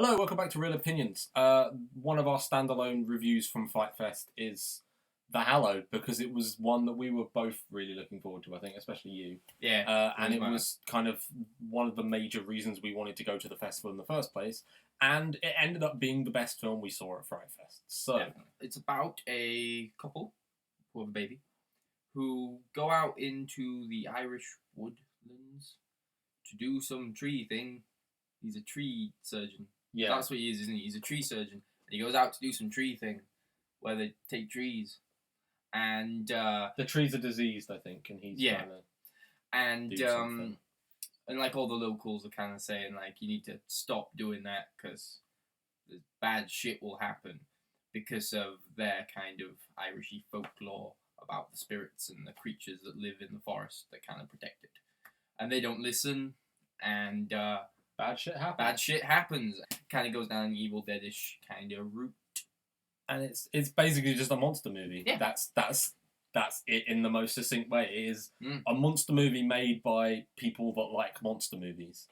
Hello, welcome back to Real Opinions. One of our standalone reviews from FrightFest is the Hallow, because it was one that we were both really looking forward to, I think, especially you. Yeah. And it was kind of one of the major reasons we wanted to go to the festival in the first place, and it ended up being the best film we saw at FrightFest. So, Definitely. It's about a couple who have a baby who go out into the Irish woodlands to do some tree thing. He's a tree surgeon. yeah. That's what he is, isn't he? He's a tree surgeon. And he goes out to do some tree thing where they take trees. And The trees are diseased, I think, and he's trying to and do something. and like all the locals are kind of saying like you need to stop doing that because bad shit will happen because of their kind of Irishy folklore about the spirits and the creatures that live in the forest that kind of protect it. And they don't listen, and Bad shit happens. bad shit happens. Kind of goes down an Evil Dead-ish kind of route. And it's basically just a monster movie. Yeah. That's it in the most succinct way. It is Mm. a monster movie made by people that like monster movies,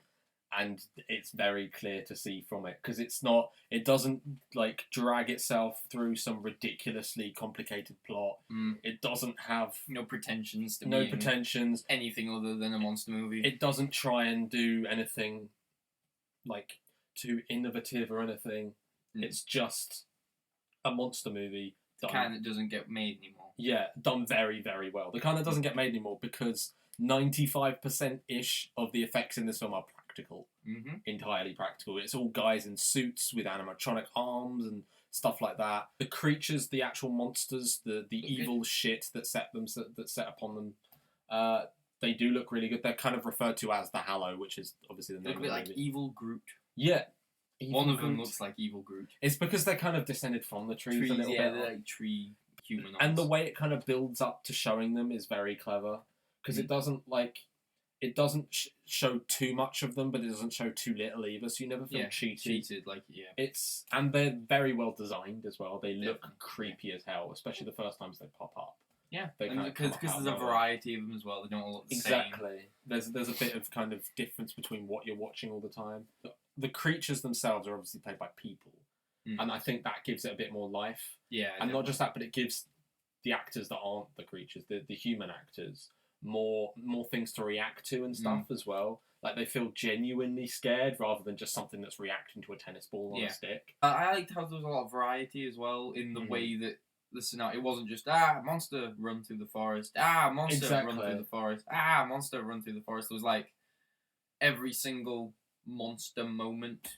and it's very clear to see from it because it doesn't like drag itself through some ridiculously complicated plot. It doesn't have No pretensions to no being pretensions. anything other than a monster movie. It doesn't try and do anything like too innovative or anything. It's just a monster movie. The kind that doesn't get made anymore. Yeah, done very, very well. The kind that doesn't get made anymore because 95%-ish of the effects in this film are practical. Mm-hmm. Entirely practical. It's all guys in suits with animatronic arms and stuff like that. The creatures, the actual monsters, the evil shit that set upon them, they do look really good. They're kind of referred to as the Hallow, which is obviously the They name look a of bit the like movie. Evil Groot. Yeah. One of them Groot. looks like Evil Groot. It's because they're kind of descended from the trees a little yeah, bit. they're like tree humanoids. And the way it kind of builds up to showing them is very clever because it doesn't show too much of them, but it doesn't show too little either. So you never feel cheated. And they're very well designed as well. They look creepy as hell, especially the first times they pop up. Yeah, They because there's a variety of them as well. They don't all look the same. Exactly. There's a bit of kind of difference between what you're watching all the time. The creatures themselves are obviously played by people, and I think that gives it a bit more life. Yeah, and not just that, but it gives the actors that aren't the creatures, the human actors, more things to react to and stuff as well. Like they feel genuinely scared rather than just something that's reacting to a tennis ball on a stick. I liked how there was a lot of variety as well in the way that the scenario. It wasn't just monster run through the forest, monster run through the forest, monster run through the forest. It was like every single monster moment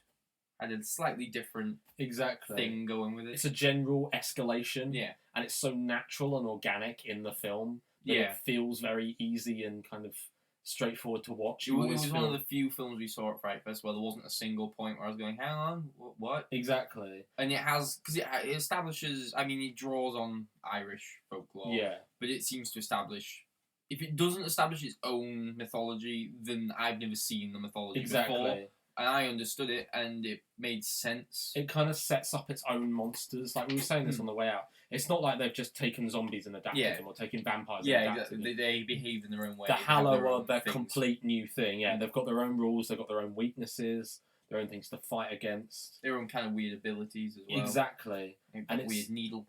had a slightly different thing going with it. It's a general escalation. Yeah. And it's so natural and organic in the film that it feels very easy and kind of straightforward to watch. It was one of the few films we saw at FrightFest where there wasn't a single point where I was going, hang on, what? Exactly. And it has, because it establishes, it draws on Irish folklore. Yeah. But it seems to establish, if it doesn't establish its own mythology, then I've never seen the mythology before. And I understood it, and it made sense. It kind of sets up its own monsters. Like we were saying this on the way out. It's not like they've just taken zombies and adapted them, or taken vampires and adapted them. They behave in their own way. The Hallow are their complete new thing. Yeah, they've got their own rules. They've got their own weaknesses. Their own things to fight against. Their own kind of weird abilities as well. Exactly. And weird needle.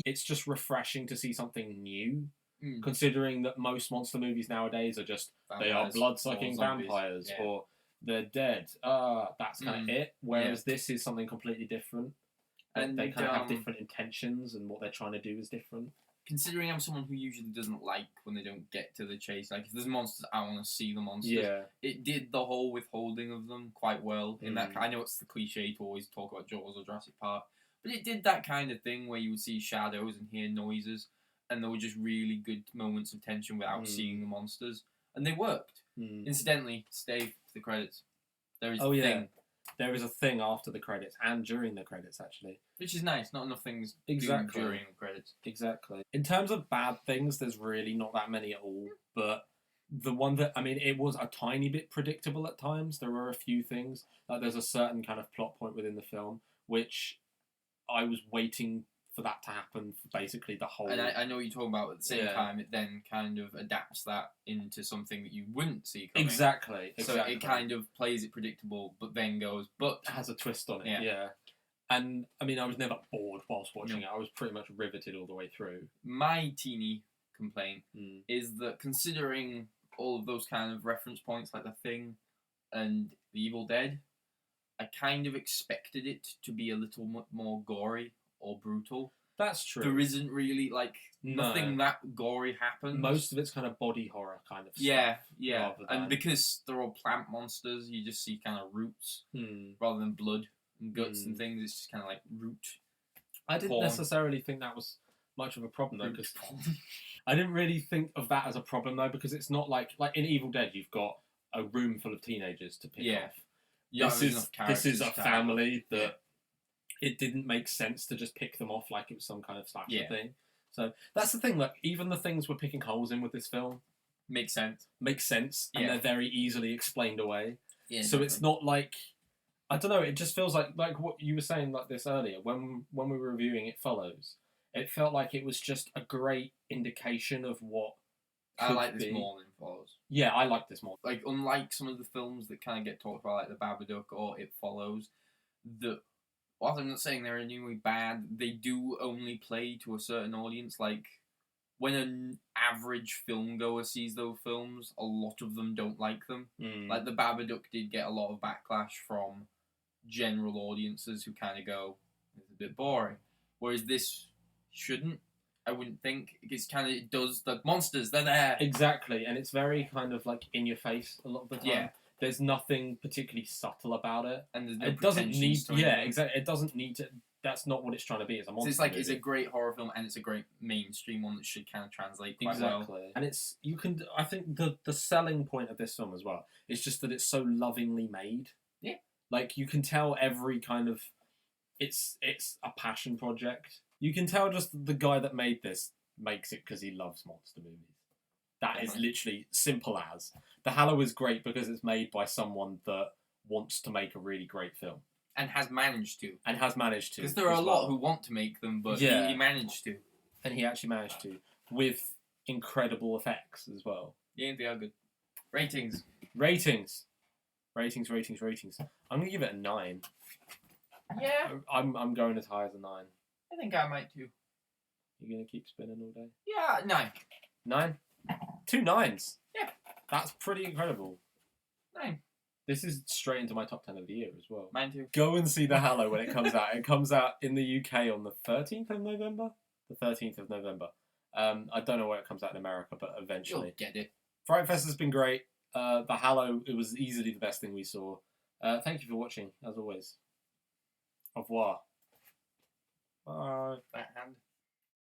It's just refreshing to see something new. Considering that most monster movies nowadays are just vampires, they are blood-sucking vampires or they're dead. That's kind of it. Whereas this is something completely different. And they kind of have different intentions, and what they're trying to do is different. Considering I'm someone who usually doesn't like when they don't get to the chase, like if there's monsters, I want to see the monsters. Yeah. It did the whole withholding of them quite well. In that, I know it's the cliche to always talk about Jaws or Jurassic Park, but it did that kind of thing where you would see shadows and hear noises, and there were just really good moments of tension without seeing the monsters, and they worked. Incidentally, stay for the credits. There is a thing. There is a thing after the credits and during the credits, actually. Which is nice. Not enough things during the credits. Exactly. In terms of bad things, there's really not that many at all. But the one that, it was a tiny bit predictable at times. There were a few things. Like there's a certain kind of plot point within the film, which I was waiting for that to happen for basically the whole. And I know what you're talking about. At the same time, it then kind of adapts that into something that you wouldn't see coming. Exactly. So it kind of plays it predictable, but then goes, but it has a twist on it. Yeah. And I mean, I was never bored whilst watching it. I was pretty much riveted all the way through. My teeny complaint is that considering all of those kind of reference points, like The Thing and The Evil Dead, I kind of expected it to be a little more gory or brutal. That's true. There isn't really, like, nothing that gory happens. Most of it's kind of body horror kind of stuff. Yeah. And because they're all plant monsters, you just see kind of roots rather than blood and guts and things. It's just kind of like root. I didn't necessarily think that was much of a problem, though, because I didn't really think of that as a problem, though, because it's not like in Evil Dead, you've got a room full of teenagers to pick off. This is a family that it didn't make sense to just pick them off like it was some kind of slasher thing. So that's the thing. Like, even the things we're picking holes in with this film makes sense, and they're very easily explained away. Yeah, so it's not like, I don't know. It just feels like what you were saying like this earlier when we were reviewing It Follows. It felt like it was just a great indication of what. I like this more than It Follows. Yeah, I like this more. Like, unlike some of the films that kind of get talked about, like The Babadook or It Follows, whilst I'm not saying they're genuinely bad, they do only play to a certain audience. Like, when an average film goer sees those films, a lot of them don't like them. Like, The Babadook did get a lot of backlash from general audiences who kind of go, it's a bit boring. Whereas this shouldn't. I wouldn't think. It's kind of, it does, the monsters, they're there. Exactly, and it's very kind of like in your face a lot of the time. Yeah. There's nothing particularly subtle about it. And there's no it doesn't need exactly. It doesn't need to, that's not what it's trying to be. It's a monster movie. It's a great horror film and it's a great mainstream one that should kind of translate quite well. And I think the selling point of this film as well is just that it's so lovingly made. Yeah. Like, you can tell every kind of, it's a passion project. You can tell just the guy that made this makes it because he loves monster movies. That is literally simple as. The Hallow is great because it's made by someone that wants to make a really great film. And has managed to. Because there are a lot who want to make them, but he managed to. And he actually managed to. With incredible effects as well. Yeah, they are good. Ratings. I'm going to give it a 9. Yeah. I'm going as high as a 9. I think I might too. You're going to keep spinning all day? Yeah, 9. 9? 2 9s? Yeah. That's pretty incredible. 9. This is straight into my top 10 of the year as well. Mine too. Go and see The Hallow when it comes out. It comes out in the UK on the 13th of November? The 13th of November. I don't know where it comes out in America, but eventually. You'll get it. FrightFest has been great. The Hallow, it was easily the best thing we saw. Thank you for watching, as always. Au revoir. Bye.